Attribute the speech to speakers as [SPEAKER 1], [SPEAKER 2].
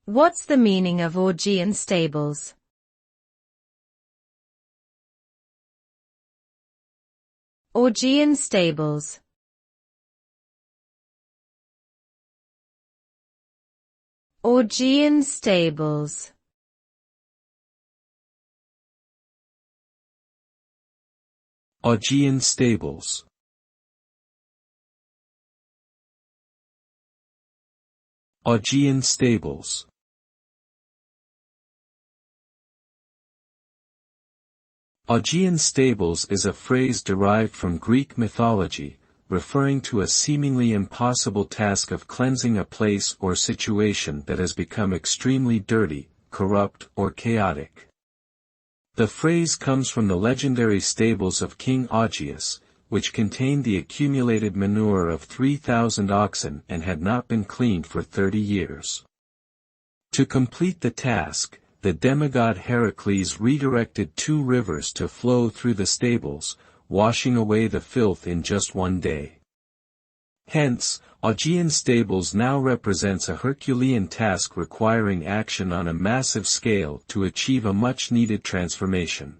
[SPEAKER 1] What's the meaning of Augean stables? Augean stables. Augean stables.
[SPEAKER 2] Augean stables. Augean stables. Augean stables is a phrase derived from Greek mythology, referring to a seemingly impossible task of cleansing a place or situation that has become extremely dirty, corrupt, or chaotic. The phrase comes from the legendary stables of King Augeas, which contained the accumulated manure of 3,000 oxen and had not been cleaned for 30 years. To complete the task, the demigod Heracles redirected 2 rivers to flow through the stables, washing away the filth in just one day. Hence, Augean stables now represents a Herculean task requiring action on a massive scale to achieve a much-needed transformation.